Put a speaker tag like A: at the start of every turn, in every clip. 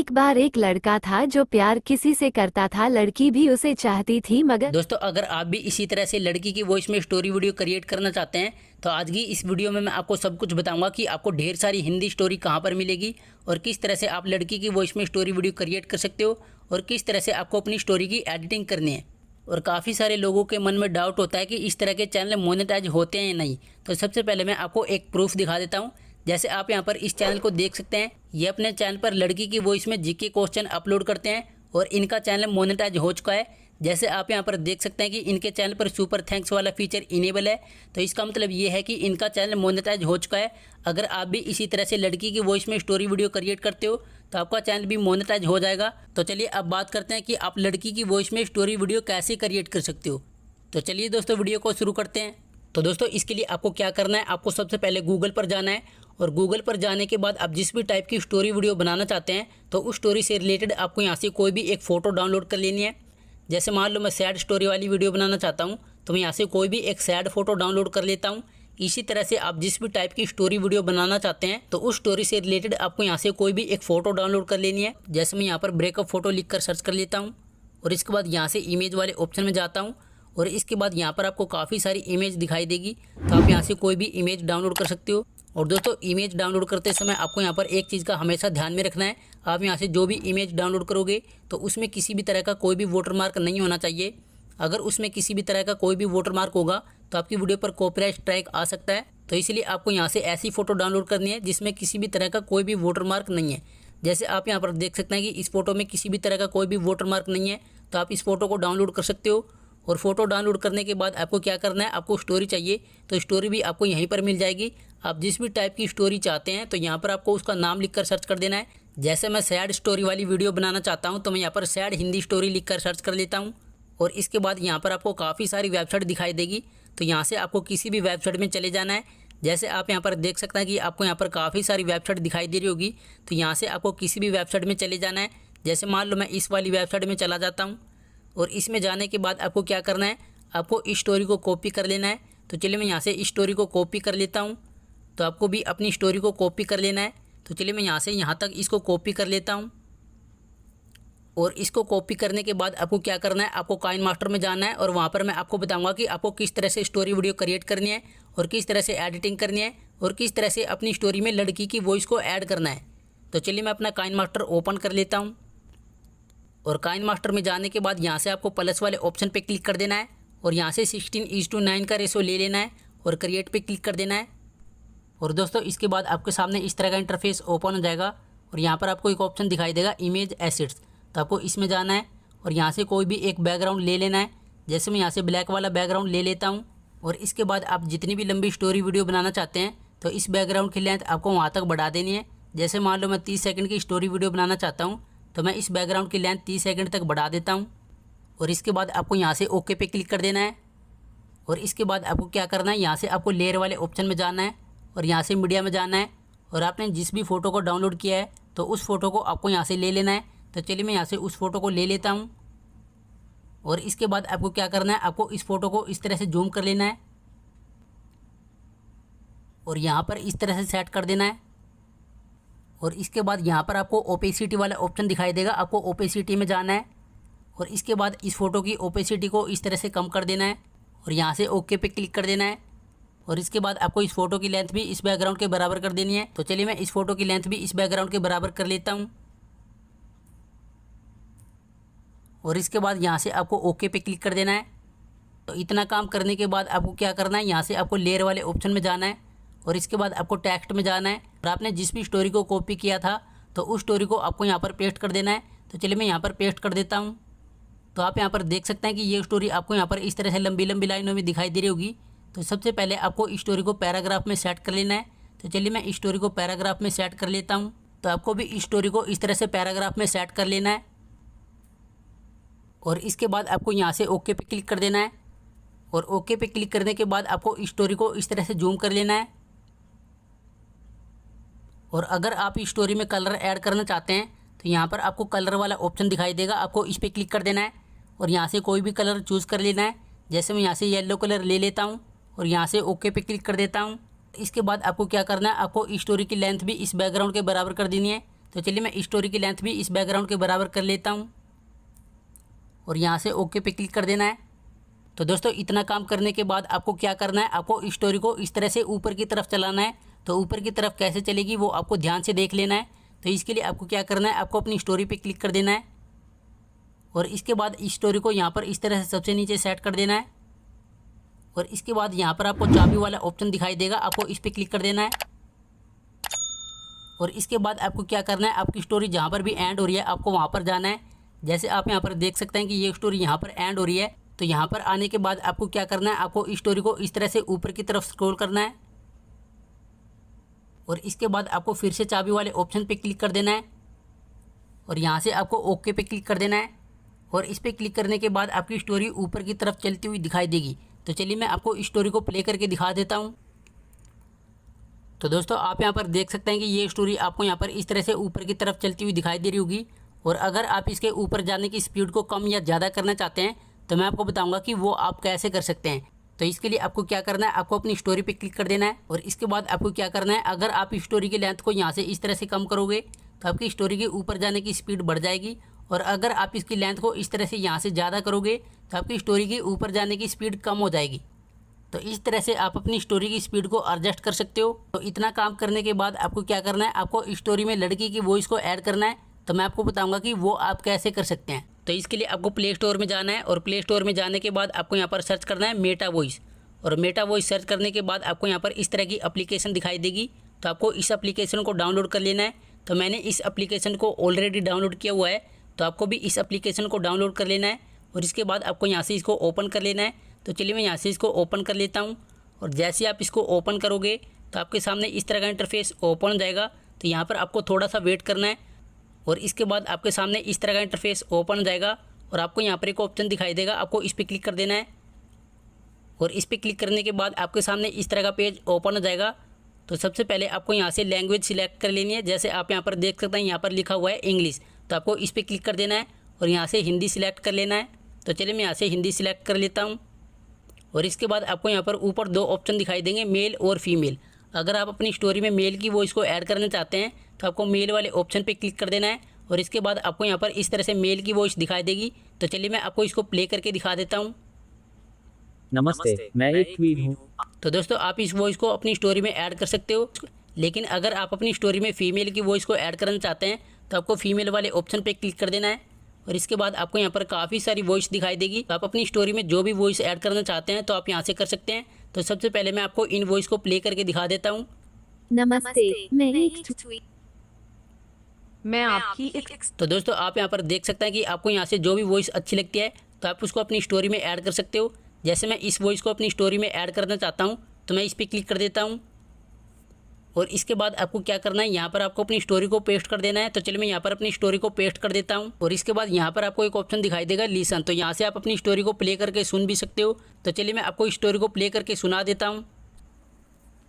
A: एक बार एक लड़का था जो प्यार किसी से करता था, लड़की भी उसे चाहती थी मगर
B: दोस्तों, अगर आप भी इसी तरह से लड़की की वॉइस में स्टोरी वीडियो क्रिएट करना चाहते हैं तो आज की इस वीडियो में मैं आपको सब कुछ बताऊंगा कि आपको ढेर सारी हिंदी स्टोरी कहां पर मिलेगी और किस तरह से आप लड़की की वॉइस में स्टोरी वीडियो क्रिएट कर सकते हो और किस तरह से आपको अपनी स्टोरी की एडिटिंग करनी है। और काफ़ी सारे लोगों के मन में डाउट होता है कि इस तरह के चैनल मोनेटाइज होते हैं या नहीं। तो सबसे पहले मैं आपको एक प्रूफ दिखा देता हूँ। जैसे आप यहाँ पर इस चैनल को देख सकते हैं, ये अपने चैनल पर लड़की की वॉइस में जीके क्वेश्चन अपलोड करते हैं और इनका चैनल मोनेटाइज हो चुका है। जैसे आप यहाँ पर देख सकते हैं कि इनके चैनल पर सुपर थैंक्स वाला फीचर इनेबल है, तो इसका मतलब ये है कि इनका चैनल मोनेटाइज हो चुका है। अगर आप भी इसी तरह से लड़की की वॉइस में स्टोरी वीडियो क्रिएट करते हो तो आपका चैनल भी मोनेटाइज हो जाएगा। तो चलिए अब बात करते हैं कि आप लड़की की वॉइस में स्टोरी वीडियो कैसे क्रिएट कर सकते हो। तो चलिए दोस्तों, वीडियो को शुरू करते हैं। तो दोस्तों, इसके लिए आपको क्या करना है, आपको सबसे पहले गूगल पर जाना है और गूगल पर जाने के बाद आप जिस भी टाइप की स्टोरी वीडियो बनाना चाहते हैं तो उस स्टोरी से रिलेटेड आपको यहाँ से कोई भी एक फ़ोटो डाउनलोड कर लेनी है। जैसे मान लो मैं सैड स्टोरी वाली वीडियो बनाना चाहता हूँ तो मैं यहाँ से कोई भी एक सैड फोटो डाउनलोड कर लेता हूँ। इसी तरह से आप जिस भी टाइप की स्टोरी वीडियो बनाना चाहते हैं तो उस स्टोरी से रिलेटेड आपको यहाँ से कोई भी एक फ़ोटो डाउनलोड कर लेनी है। जैसे मैं यहाँ पर ब्रेकअप फ़ोटो लिख कर सर्च कर लेता हूँ और इसके बाद यहाँ से इमेज वाले ऑप्शन में जाता हूँ और इसके बाद यहाँ पर आपको काफ़ी सारी इमेज दिखाई देगी, तो आप यहाँ से कोई भी इमेज डाउनलोड कर सकते हो। और दोस्तों, इमेज डाउनलोड करते समय आपको यहाँ पर एक चीज़ का हमेशा ध्यान में रखना है, आप यहाँ से जो भी इमेज डाउनलोड करोगे तो उसमें किसी भी तरह का कोई भी वाटरमार्क नहीं होना चाहिए। अगर उसमें किसी भी तरह का कोई भी वाटरमार्क होगा तो आपकी वीडियो पर कॉपीराइट स्ट्राइक आ सकता है। तो इसलिए आपको यहाँ से ऐसी फ़ोटो डाउनलोड करनी है जिसमें किसी भी तरह का कोई भी वाटरमार्क नहीं है। जैसे आप यहाँ पर देख सकते हैं कि इस फोटो में किसी भी तरह का कोई भी वाटरमार्क नहीं है, तो आप इस फोटो को डाउनलोड कर सकते हो। और फोटो डाउनलोड करने के बाद आपको क्या करना है, आपको स्टोरी चाहिए तो स्टोरी भी आपको यहीं पर मिल जाएगी। आप जिस भी टाइप की स्टोरी चाहते हैं तो यहाँ पर आपको उसका नाम लिखकर सर्च कर देना है। जैसे मैं सैड स्टोरी वाली वीडियो बनाना चाहता हूँ तो मैं यहाँ पर सैड हिंदी स्टोरी लिखकर सर्च कर लेता हूँ और इसके बाद यहाँ पर आपको काफ़ी सारी वेबसाइट दिखाई देगी, तो यहाँ से आपको किसी भी वेबसाइट में चले जाना है। जैसे आप यहाँ पर देख सकते हैं कि आपको यहाँ पर काफ़ी सारी वेबसाइट दिखाई दे रही होगी, तो यहाँ से आपको किसी भी वेबसाइट में चले जाना है। जैसे मान लो मैं इस वाली वेबसाइट में चला जाता हूँ और इसमें जाने के बाद आपको क्या करना है, आपको इस स्टोरी को कॉपी कर लेना है। तो चलिए मैं यहाँ से इस स्टोरी को कॉपी कर लेता हूँ, तो आपको भी अपनी स्टोरी को कॉपी कर लेना है। तो चलिए मैं यहाँ से यहाँ तक इसको कॉपी कर लेता हूँ और इसको कॉपी करने के बाद आपको क्या करना है, आपको काइन मास्टर में जाना है और वहाँ पर मैं आपको बताऊँगा कि आपको किस तरह से स्टोरी वीडियो क्रिएट करनी है और किस तरह से एडिटिंग करनी है और किस तरह से अपनी स्टोरी में लड़की की वॉइस को ऐड करना है। तो चलिए मैं अपना काइन मास्टर ओपन कर लेता हूँ और काइन मास्टर में जाने के बाद यहाँ से आपको प्लस वाले ऑप्शन पे क्लिक कर देना है और यहाँ से 16:9 का रेशो ले लेना है और क्रिएट पे क्लिक कर देना है। और दोस्तों, इसके बाद आपके सामने इस तरह का इंटरफेस ओपन हो जाएगा और यहाँ पर आपको एक ऑप्शन दिखाई देगा इमेज एसिड्स, तो आपको इसमें जाना है और यहाँ से कोई भी एक बैकग्राउंड ले लेना है। जैसे मैं यहाँ से ब्लैक वाला बैकग्राउंड ले लेता हूँ और इसके बाद आप जितनी भी लंबी स्टोरी वीडियो बनाना चाहते हैं तो इस बैकग्राउंड की लेंथ आपको वहाँ तक बढ़ा देनी है। जैसे मान लो मैं 30 सेकंड की स्टोरी वीडियो बनाना चाहता हूँ तो मैं इस बैकग्राउंड की लेंथ 30 सेकंड तक बढ़ा देता हूँ और इसके बाद आपको यहाँ से ओके पे क्लिक कर देना है। और इसके बाद आपको क्या करना है, यहाँ से आपको लेयर वाले ऑप्शन में जाना है और यहाँ से मीडिया में जाना है और आपने जिस भी फ़ोटो को डाउनलोड किया है तो उस फ़ोटो को आपको यहाँ से ले लेना है। तो चलिए मैं यहाँ से उस फ़ोटो को ले लेता हूँ और इसके बाद आपको क्या करना है, आपको इस फ़ोटो को इस तरह से जूम कर लेना है और यहाँ पर इस तरह से सेट कर देना है। और इसके बाद यहाँ पर आपको ओपेसिटी वाला ऑप्शन दिखाई देगा, आपको ओपेसिटी में जाना है और इसके बाद इस फ़ोटो की ओपेसिटी को इस तरह से कम कर देना है और यहाँ से ओके पे क्लिक कर देना है। और इसके बाद आपको इस फ़ोटो की लेंथ भी इस बैकग्राउंड के बराबर कर देनी है। तो चलिए मैं इस फ़ोटो की लेंथ भी इस बैकग्राउंड के बराबर कर लेता हूँ और इसके बाद यहाँ से आपको ओके पे क्लिक कर देना है। तो इतना काम करने के बाद आपको क्या करना है, यहाँ से आपको लेयर वाले ऑप्शन में जाना है और इसके बाद आपको टेक्स्ट में जाना है और आपने जिस भी स्टोरी को कॉपी किया था तो उस स्टोरी को आपको यहाँ पर पेस्ट कर देना है। तो चलिए मैं यहाँ पर पेस्ट कर देता हूँ। तो आप यहाँ पर देख सकते हैं कि ये स्टोरी आपको यहाँ पर इस तरह से लंबी लंबी लाइनों में दिखाई दे रही होगी। तो सबसे पहले आपको इस स्टोरी को पैराग्राफ में सेट कर लेना है। तो चलिए मैं इस स्टोरी को पैराग्राफ में सेट कर लेता हूँ। तो आपको भी इस स्टोरी को इस तरह से पैराग्राफ में सेट कर लेना है और इसके बाद आपको यहाँ से ओके पे क्लिक कर देना है और ओके पे क्लिक करने के बाद आपको इस स्टोरी को इस तरह से जूम कर लेना है। और अगर आप इस स्टोरी में कलर ऐड करना चाहते हैं तो यहाँ पर आपको कलर वाला ऑप्शन दिखाई देगा, आपको इस पर क्लिक कर देना है और यहाँ से कोई भी कलर चूज़ कर लेना है। जैसे मैं यहाँ से येलो कलर ले लेता हूँ और यहाँ से ओके पे क्लिक कर देता हूँ। इसके बाद आपको क्या करना है, आपको इस स्टोरी की लेंथ भी इस बैकग्राउंड के बराबर कर देनी है। तो चलिए मैं स्टोरी की लेंथ भी इस बैकग्राउंड के बराबर कर लेता हूँ और यहाँ से ओके पे क्लिक कर देना है। तो दोस्तों इतना काम करने के बाद आपको क्या करना है, आपको स्टोरी को इस तरह से ऊपर की तरफ चलाना है। तो ऊपर की तरफ कैसे चलेगी वो आपको ध्यान से देख लेना है। तो इसके लिए आपको क्या करना है, आपको अपनी स्टोरी पे क्लिक कर देना है और इसके बाद इस स्टोरी को यहाँ पर इस तरह से सबसे नीचे सेट कर देना है और इसके बाद यहाँ पर आपको चाबी वाला ऑप्शन दिखाई देगा, आपको इस पर क्लिक कर देना है। और इसके बाद आपको क्या करना है, आपकी स्टोरी जहाँ पर भी एंड हो रही है आपको वहाँ पर जाना है। जैसे आप यहाँ पर देख सकते हैं कि ये स्टोरी यहाँ पर एंड हो रही है। तो यहाँ पर आने के बाद आपको क्या करना है, आपको इस स्टोरी को इस तरह से ऊपर की तरफ स्क्रॉल करना है और इसके बाद आपको फिर से चाबी वाले ऑप्शन पे क्लिक कर देना है और यहाँ से आपको ओके पे क्लिक कर देना है और इस पर क्लिक करने के बाद आपकी स्टोरी ऊपर की तरफ चलती हुई दिखाई देगी। तो चलिए मैं आपको इस स्टोरी को प्ले करके दिखा देता हूँ। तो दोस्तों आप यहाँ पर देख सकते हैं कि ये स्टोरी आपको यहाँ पर इस तरह से ऊपर की तरफ चलती हुई दिखाई दे रही होगी। और अगर आप इसके ऊपर जाने की स्पीड को कम या ज़्यादा करना चाहते हैं तो मैं आपको बताऊंगा कि वो आप कैसे कर सकते हैं। तो इसके लिए आपको क्या करना है, आपको अपनी स्टोरी पे क्लिक कर देना है और इसके बाद आपको क्या करना है, अगर आप इस स्टोरी की लेंथ को यहाँ से इस तरह से कम करोगे तो आपकी स्टोरी के ऊपर जाने की स्पीड बढ़ जाएगी। और अगर आप इसकी लेंथ को इस तरह से यहाँ से ज़्यादा करोगे तो आपकी स्टोरी के ऊपर जाने की स्पीड कम हो जाएगी। तो इस तरह से आप अपनी स्टोरी की स्पीड को एडजस्ट कर सकते हो। तो इतना काम करने के बाद आपको क्या करना है, आपको स्टोरी में लड़की की वॉइस को ऐड करना है। तो मैं आपको बताऊंगा कि वो आप कैसे कर सकते हैं। तो इसके लिए आपको प्ले स्टोर में जाना है और प्ले स्टोर में जाने के बाद आपको यहाँ पर सर्च करना है मेटा वॉइस। और मेटा वॉइस सर्च करने के बाद आपको यहाँ पर इस तरह की एप्लीकेशन दिखाई देगी। तो आपको इस एप्लीकेशन को डाउनलोड कर लेना है। तो मैंने इस एप्लीकेशन को ऑलरेडी डाउनलोड किया हुआ है, तो आपको भी इस एप्लीकेशन को डाउनलोड कर लेना है और इसके बाद आपको यहाँ से इसको ओपन कर लेना है। तो चलिए मैं यहाँ से इसको ओपन कर लेता हूँ और जैसे ही आप इसको ओपन करोगे तो आपके सामने इस तरह का इंटरफेस ओपन हो जाएगा। तो यहाँ पर आपको थोड़ा सा वेट करना है और इसके बाद आपके सामने इस तरह का इंटरफेस ओपन हो जाएगा और आपको यहाँ पर एक ऑप्शन दिखाई देगा, आपको इस पर क्लिक कर देना है और इस पर क्लिक करने के बाद आपके सामने इस तरह का पेज ओपन हो जाएगा। तो सबसे पहले आपको यहाँ से लैंग्वेज सिलेक्ट कर लेनी है। जैसे आप यहाँ पर देख सकते हैं यहाँ पर लिखा हुआ है इंग्लिश, तो आपको इस पर क्लिक कर देना है और यहाँ से हिंदी सिलेक्ट कर लेना है। तो चलिए मैं यहाँ से हिंदी सिलेक्ट कर लेता हूँ और इसके बाद आपको यहाँ पर ऊपर दो ऑप्शन दिखाई देंगे, मेल और फीमेल। अगर आप अपनी स्टोरी में मेल की वॉइस को ऐड करना चाहते हैं तो आपको मेल वाले ऑप्शन पे क्लिक कर देना है और इसके बाद आपको यहाँ पर इस तरह से मेल की वॉइस दिखाई देगी। तो चलिए मैं आपको इसको प्ले करके दिखा देता हूँ।
C: नमस्ते, मैं एक ट्वीट हूँ।
B: तो दोस्तों आप इस वॉइस को अपनी स्टोरी में ऐड कर सकते हो, लेकिन अगर आप अपनी स्टोरी में फीमेल की वॉइस को ऐड करना चाहते हैं तो आपको फीमेल वाले ऑप्शन पे क्लिक कर देना है और इसके बाद आपको यहाँ पर काफ़ी सारी वॉइस दिखाई देगी। तो आप अपनी स्टोरी में जो भी वॉइस ऐड करना चाहते हैं तो आप यहाँ से कर सकते हैं। तो सबसे पहले मैं आपको इन वॉइस को प्ले करके दिखा देता हूँ।
A: नमस्ते,
D: मैं आपकी एक
B: तो दोस्तों आप यहाँ पर देख सकते हैं कि आपको यहाँ से जो भी वॉइस अच्छी लगती है तो आप उसको अपनी स्टोरी में ऐड कर सकते हो। जैसे मैं इस वॉइस को अपनी स्टोरी में ऐड करना चाहता हूँ तो मैं इस पर क्लिक कर देता हूँ और इसके बाद आपको क्या करना है, यहाँ पर आपको अपनी स्टोरी को पेस्ट कर देना है। तो चलिए मैं यहाँ पर अपनी स्टोरी को पेस्ट कर देता हूँ और इसके बाद यहाँ पर आपको एक ऑप्शन दिखाई देगा लिसन। तो यहाँ से आप अपनी स्टोरी को प्ले करके सुन भी सकते हो। तो चलिए मैं आपको इस स्टोरी को प्ले करके सुना देता हूँ।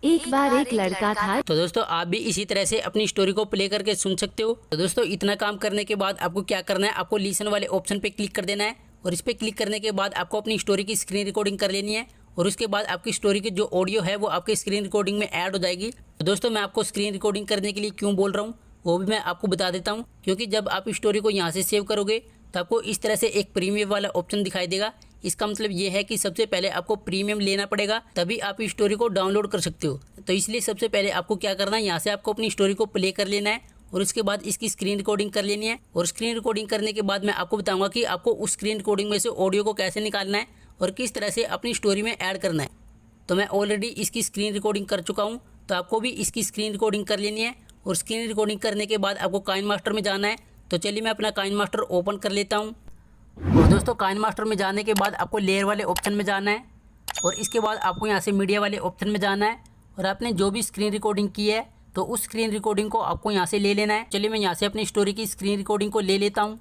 A: एक बार एक लड़का था।
B: तो दोस्तों आप भी इसी तरह से अपनी स्टोरी को प्ले करके सुन सकते हो। तो दोस्तों इतना काम करने के बाद आपको क्या करना है, आपको लिसन वाले ऑप्शन पे क्लिक कर देना है और इस पर क्लिक करने के बाद आपको अपनी स्टोरी की स्क्रीन रिकॉर्डिंग कर लेनी है और उसके बाद आपकी स्टोरी की जो ऑडियो है वो आपके स्क्रीन रिकॉर्डिंग में ऐड हो जाएगी। तो दोस्तों मैं आपको स्क्रीन रिकॉर्डिंग करने के लिए क्यों बोल रहा हूँ वो भी मैं आपको बता देता हूँ, क्योंकि जब आप स्टोरी को यहाँ से सेव करोगे तो आपको इस तरह से एक प्रीमियम वाला ऑप्शन दिखाई देगा। इसका मतलब ये है कि सबसे पहले आपको प्रीमियम लेना पड़ेगा तभी आप इस स्टोरी को डाउनलोड कर सकते हो। तो इसलिए सबसे पहले आपको क्या करना है, यहाँ से आपको अपनी स्टोरी को प्ले कर लेना है और उसके बाद इसकी स्क्रीन रिकॉर्डिंग कर लेनी है। और स्क्रीन रिकॉर्डिंग करने के बाद मैं आपको बताऊंगा कि आपको उस स्क्रीन रिकॉर्डिंग में से ऑडियो को कैसे निकालना है और किस तरह से अपनी स्टोरी में ऐड करना है। तो मैं ऑलरेडी इसकी स्क्रीन रिकॉर्डिंग कर चुका हूँ, तो आपको भी इसकी स्क्रीन रिकॉर्डिंग कर लेनी है। और स्क्रीन रिकॉर्डिंग करने के बाद आपको काइन मास्टर में जाना है। तो चलिए मैं अपना काइन मास्टर ओपन कर लेता हूँ। और दोस्तों काइन मास्टर में जाने के बाद आपको लेयर वाले ऑप्शन में जाना है और इसके बाद आपको यहाँ से मीडिया वाले ऑप्शन में जाना है और आपने जो भी स्क्रीन रिकॉर्डिंग की है तो उस स्क्रीन रिकॉर्डिंग को आपको यहाँ से ले लेना है। चलिए मैं यहाँ से अपनी स्टोरी की स्क्रीन रिकॉर्डिंग को ले लेता हूँ।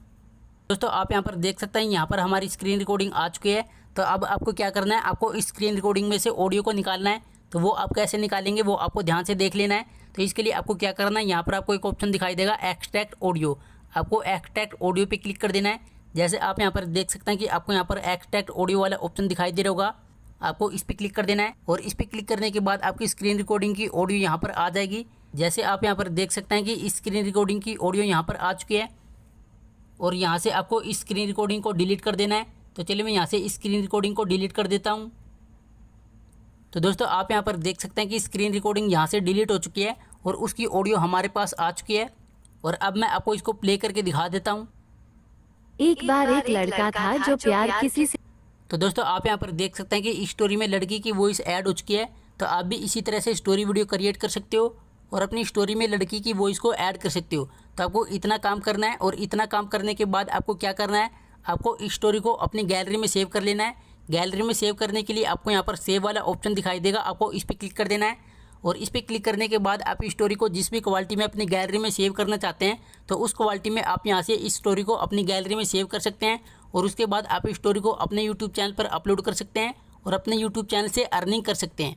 B: दोस्तों आप यहाँ पर देख सकते हैं यहाँ पर हमारी स्क्रीन रिकॉर्डिंग आ चुकी है। तो अब आपको क्या करना है, आपको इस स्क्रीन रिकॉर्डिंग में से ऑडियो को निकालना है। तो वो आप कैसे निकालेंगे वो आपको ध्यान से देख लेना है। तो इसके लिए आपको क्या करना है, यहाँ पर आपको एक ऑप्शन दिखाई देगा एक्सट्रैक्ट ऑडियो। आपको एक्सट्रैक्ट ऑडियो पे क्लिक कर देना है। जैसे आप यहाँ पर देख सकते हैं कि आपको यहाँ पर एक्सट्रैक्ट ऑडियो वाला ऑप्शन दिखाई दे रहा होगा, आपको इस पर क्लिक कर देना है। और इस पर क्लिक करने के बाद आपकी स्क्रीन रिकॉर्डिंग की ऑडियो यहाँ पर आ जाएगी। जैसे आप यहाँ पर देख सकते हैं कि स्क्रीन रिकॉर्डिंग की ऑडियो यहाँ पर आ चुकी है और यहाँ से आपको इस स्क्रीन रिकॉर्डिंग को डिलीट कर देना है। तो चलिए मैं यहाँ से स्क्रीन रिकॉर्डिंग को डिलीट कर देता हूँ। तो दोस्तों आप यहाँ पर देख सकते हैं कि स्क्रीन रिकॉर्डिंग यहाँ से डिलीट हो चुकी है और उसकी ऑडियो हमारे पास आ चुकी है। और अब मैं आपको इसको प्ले करके दिखा देता हूँ।
A: एक बार एक लड़का था जो प्यार किसी से
B: तो दोस्तों आप यहाँ पर देख सकते हैं कि इस स्टोरी में लड़की की वॉइस ऐड हो चुकी है। तो आप भी इसी तरह से स्टोरी वीडियो क्रिएट कर सकते हो और अपनी स्टोरी में लड़की की वॉइस को ऐड कर सकते हो। तो आपको इतना काम करना है और इतना काम करने के बाद आपको क्या करना है, आपको इस स्टोरी को अपनी गैलरी में सेव कर लेना है। गैलरी में सेव करने के लिए आपको यहाँ पर सेव वाला ऑप्शन दिखाई देगा, आपको इस पर क्लिक कर देना है। और इस पर क्लिक करने के बाद आप इस स्टोरी को जिस भी क्वालिटी में अपनी गैलरी में सेव करना चाहते हैं तो उस क्वालिटी में आप यहाँ से इस स्टोरी को अपनी गैलरी में सेव कर सकते हैं। और उसके बाद आप इस स्टोरी को अपने यूट्यूब चैनल पर अपलोड कर सकते हैं और अपने यूट्यूब चैनल से अर्निंग कर सकते हैं।